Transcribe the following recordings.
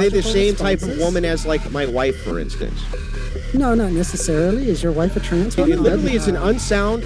Are they the same type of woman as, like, my wife, for instance? No, not necessarily. Is your wife a trans woman? Literally, it's unsound.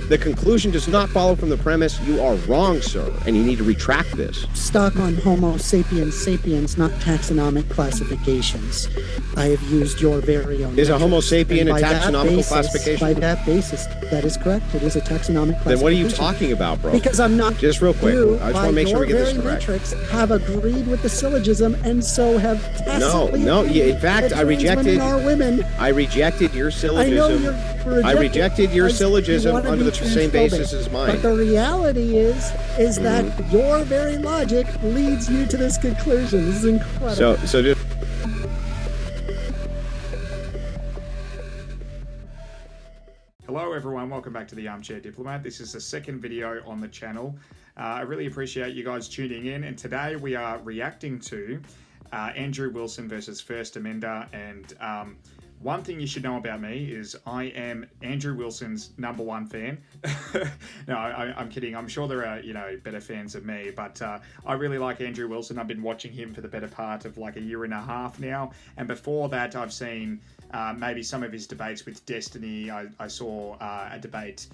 The conclusion does not follow from the premise. You are wrong, sir, and you need to retract this. Stuck on Homo sapiens sapiens, not taxonomic classifications. I have used your very own. Is a Homo sapien a taxonomical classification? By that basis, that is correct. It is a taxonomic classification. Then what are you talking about, bro? Because I'm not. Just real quick, I just want to make sure we get this correct. Metrics have agreed with the syllogism, and so have tacitly. No. In fact, I rejected. Women. I rejected your syllogism. I rejected your syllogism under the same basis as mine. But the reality is that your very logic leads you to this conclusion. This is incredible. So just. Hello everyone, welcome back to the Armchair Diplomat. This is the second video on the channel. I really appreciate you guys tuning in, and today we are reacting to Andrew Wilson versus First Amender. And one thing you should know about me is I am Andrew Wilson's #1 fan. No, I'm kidding. I'm sure there are, better fans of me, but I really like Andrew Wilson. I've been watching him for the better part of like a year and a half now. And before that, I've seen maybe some of his debates with Destiny. I saw a debate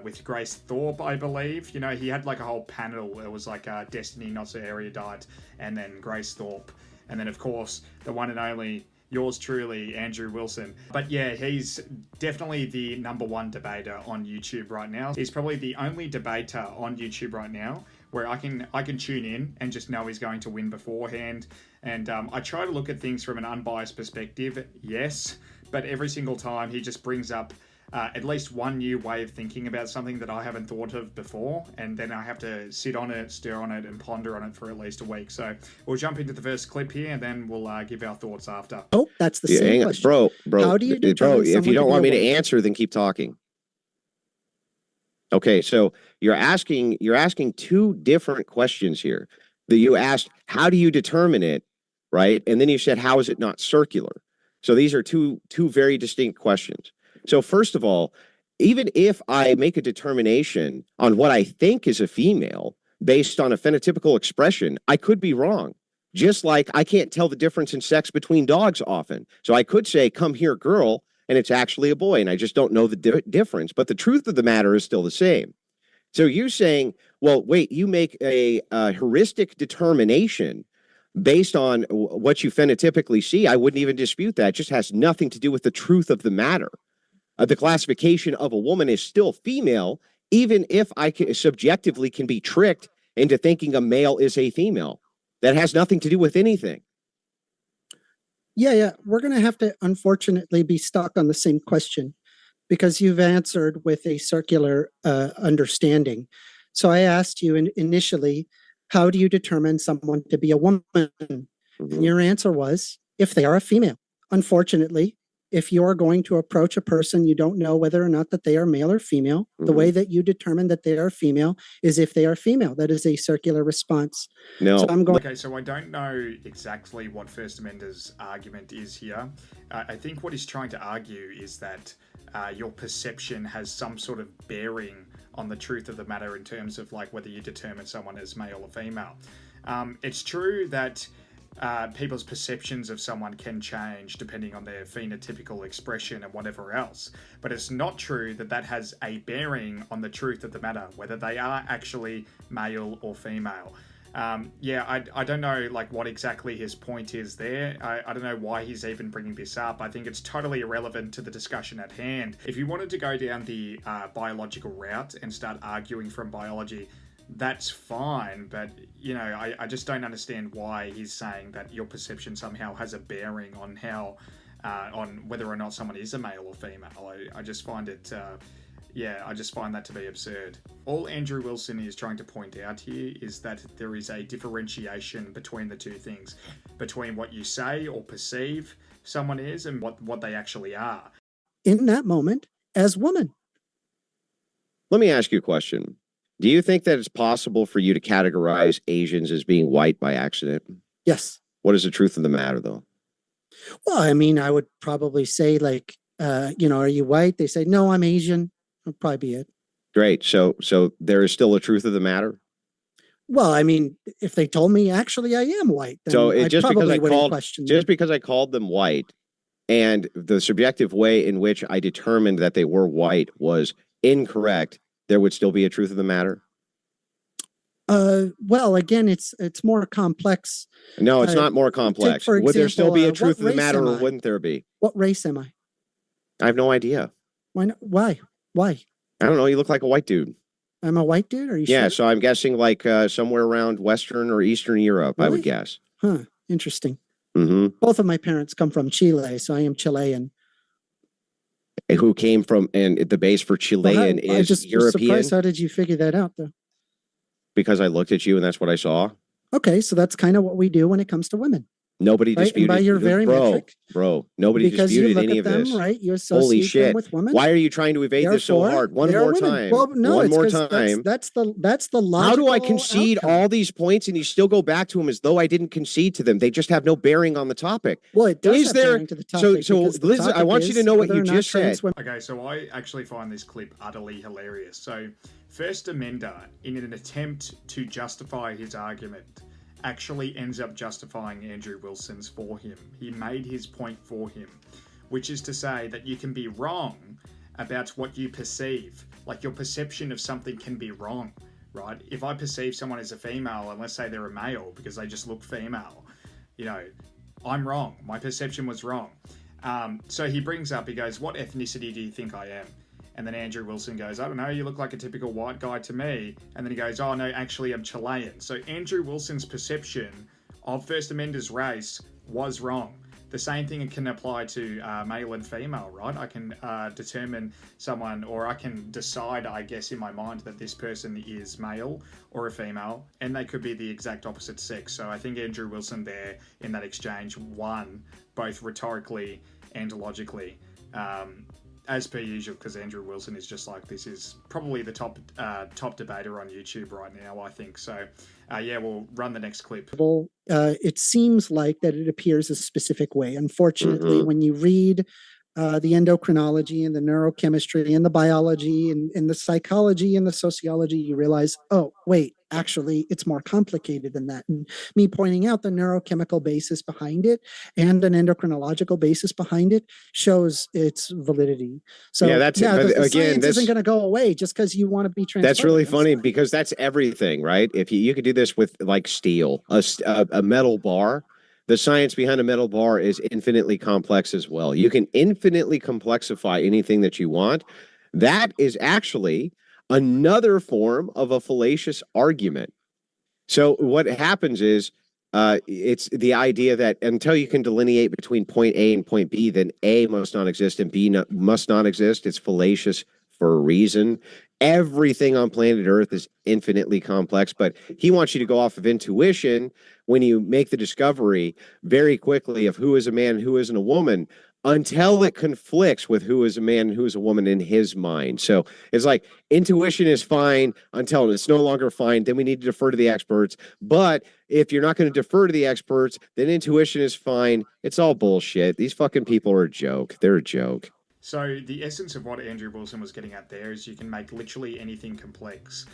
with Grace Thorpe, I believe. He had like a whole panel. It was like Destiny, Not So Erudite, and then Grace Thorpe. And then, of course, the one and only yours truly, Andrew Wilson. But yeah, he's definitely the #1 debater on YouTube right now. He's probably the only debater on YouTube right now where I can tune in and just know he's going to win beforehand. And I try to look at things from an unbiased perspective, yes, but every single time he just brings up at least one new way of thinking about something that I haven't thought of before, and then I have to sit on it, stir on it, and ponder on it for at least a week. So we'll jump into the first clip here, and then we'll give our thoughts after. Oh, that's the same question. Bro, how do you determine if you don't want me to answer, then keep talking. Okay, so you're asking two different questions here. That you asked, how do you determine it, right? And then you said, how is it not circular? So these are two very distinct questions. So first of all, even if I make a determination on what I think is a female based on a phenotypical expression, I could be wrong. Just like I can't tell the difference in sex between dogs often. So I could say, come here, girl, and it's actually a boy, and I just don't know the difference. But the truth of the matter is still the same. So you're saying, well, wait, you make a heuristic determination based on what you phenotypically see. I wouldn't even dispute that. It just has nothing to do with the truth of the matter. The classification of a woman is still female, even if I subjectively can be tricked into thinking a male is a female. That has nothing to do with anything. Yeah. We're going to have to, unfortunately, be stuck on the same question because you've answered with a circular understanding. So I asked you initially, how do you determine someone to be a woman? And your answer was, if they are a female. Unfortunately, if you're going to approach a person, you don't know whether or not that they are male or female. The way that you determine that they are female is if they are female. That is a circular response. No. So Okay, so I don't know exactly what First Amender's argument is here. I think what he's trying to argue is that your perception has some sort of bearing on the truth of the matter in terms of like whether you determine someone as male or female. It's true that people's perceptions of someone can change depending on their phenotypical expression and whatever else. But it's not true that that has a bearing on the truth of the matter, whether they are actually male or female. I don't know like what exactly his point is there. I don't know why he's even bringing this up. I think it's totally irrelevant to the discussion at hand. If you wanted to go down the biological route and start arguing from biology, that's fine, but I just don't understand why he's saying that your perception somehow has a bearing on how on whether or not someone is a male or female. I just find it I just find that to be absurd. All Andrew Wilson is trying to point out here is that there is a differentiation between the two things, between what you say or perceive someone is and what they actually are. In that moment, as woman. Let me ask you a question. Do you think that it's possible for you to categorize Asians as being white by accident? Yes. What is the truth of the matter, though? Well, I mean, I would probably say like, are you white? They say, no, I'm Asian. That'll probably be it. Great. So there is still a truth of the matter? Well, I mean, if they told me actually I am white, then So I just because probably I wouldn't called question just them. because I called them white and the subjective way in which I determined that they were white was incorrect, there would still be a truth of the matter? Well, again, it's more complex. No, it's Uh, not more take, complex. for Would there still example, be a what truth of the race matter am or I? wouldn't there be? What race am I? I have no idea. Why not? Why? Why? I don't know. You look like a white dude. I'm a white dude? Are you Yeah, sure? so I'm guessing like somewhere around Western or Eastern Europe, I would Really? guess. Huh. Interesting. Hmm. Both of my parents come from Chile, so I am Chilean. Who came from, and the base for Well, Chilean I is just was surprised. European How did you figure that out, though? because I looked at you and that's what I saw. Okay, so that's kind of what we do when it comes to women, Nobody right? And by disputed, your very metric, nobody because you disputed look any at of them, this. right? You Holy associate them shit. with women. Why are you trying to evade this so Therefore, hard? One they're more women. time. Well, no, One it's more because time. that's the How do I logical concede outcome. all these points and you still go back to them as though I didn't concede to them? They just have no bearing on the topic. Well, it does Is have there bearing to the topic because the Liz, I topic want you to is know what whether you or not just trans said. women. Okay, so I actually find this clip utterly hilarious. So, First Amender, in an attempt to justify his argument, actually ends up justifying Andrew Wilson's for him. He made his point for him, which is to say that you can be wrong about what you perceive. Like your perception of something can be wrong, right? If I perceive someone as a female, and let's say they're a male because they just look female, you know, I'm wrong. My perception was wrong. So he brings up, he goes, what ethnicity do you think I am? And then Andrew Wilson goes, I don't know, you look like a typical white guy to me. And then he goes, oh no, actually I'm Chilean. So Andrew Wilson's perception of First Amender's race was wrong. The same thing can apply to male and female, right? I can determine someone, or I can decide, I guess, in my mind that this person is male or a female, and they could be the exact opposite sex. So I think Andrew Wilson there in that exchange won both rhetorically and logically. As per usual, because Andrew Wilson is just like, this is probably the top debater on YouTube right now, I think. So, yeah, we'll run the next clip. It seems like that it appears a specific way. Unfortunately, Mhm. when you read the endocrinology and the neurochemistry and the biology and the psychology and the sociology, you realize, oh, wait, actually, it's more complicated than that. And me pointing out the neurochemical basis behind it and an endocrinological basis behind it shows its validity. So, Yeah, that's it. But the again, science isn't this going to go away just because you want to be transphobic. that's really I'm funny sorry. because that's everything, right? If you could do this with like steel, a metal bar, the science behind a metal bar is infinitely complex as well. You can infinitely complexify anything that you want. That is actually another form of a fallacious argument. So what happens is it's the idea that until you can delineate between point A and point B, then A must not exist and B must not exist. It's fallacious for a reason. Everything on planet Earth is infinitely complex, but he wants you to go off of intuition when you make the discovery very quickly of who is a man and who isn't a woman until it conflicts with who is a man and who is a woman in his mind. So it's like intuition is fine until it's no longer fine. Then we need to defer to the experts. But if you're not going to defer to the experts, then intuition is fine. It's all bullshit. These fucking people are a joke. They're a joke. So the essence of what Andrew Wilson was getting at there is you can make literally anything complex.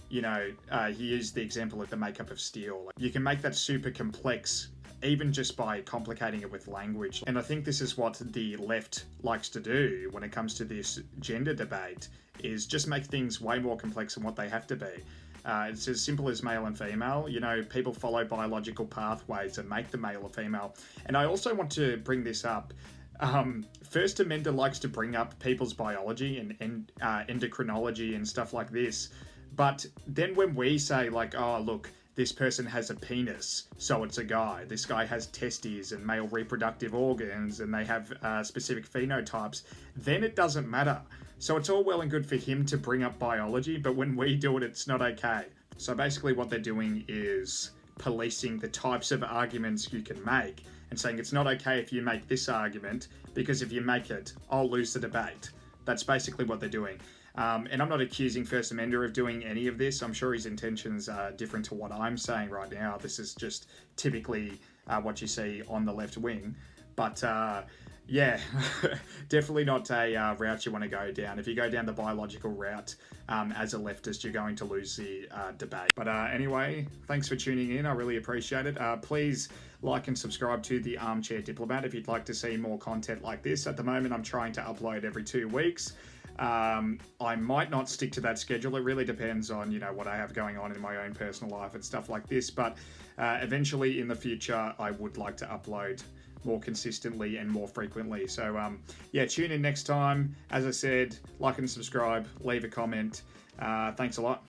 He used the example of the makeup of steel. You can make that super complex even just by complicating it with language. And I think this is what the left likes to do when it comes to this gender debate, is just make things way more complex than what they have to be. It's as simple as male and female. You know, people follow biological pathways and make the male or female. And I also want to bring this up. First Amender likes to bring up people's biology and endocrinology and stuff like this. But then when we say like, oh, look, this person has a penis, so it's a guy. This guy has testes and male reproductive organs and they have specific phenotypes, then it doesn't matter. So it's all well and good for him to bring up biology, but when we do it, it's not okay. So basically what they're doing is policing the types of arguments you can make and saying it's not okay if you make this argument, because if you make it, I'll lose the debate. That's basically what they're doing. And I'm not accusing First Amender of doing any of this. I'm sure his intentions are different to what I'm saying right now. This is just typically what you see on the left wing. But Yeah, definitely not a route you want to go down. If you go down the biological route as a leftist, you're going to lose the debate. But anyway, thanks for tuning in. I really appreciate it. Please like and subscribe to the Armchair Diplomat if you'd like to see more content like this. At the moment, I'm trying to upload every 2 weeks. I might not stick to that schedule. It really depends on, you know, what I have going on in my own personal life and stuff like this. But eventually in the future, I would like to upload more consistently and more frequently. So yeah, tune in next time. As I said, like and subscribe, leave a comment. Thanks a lot.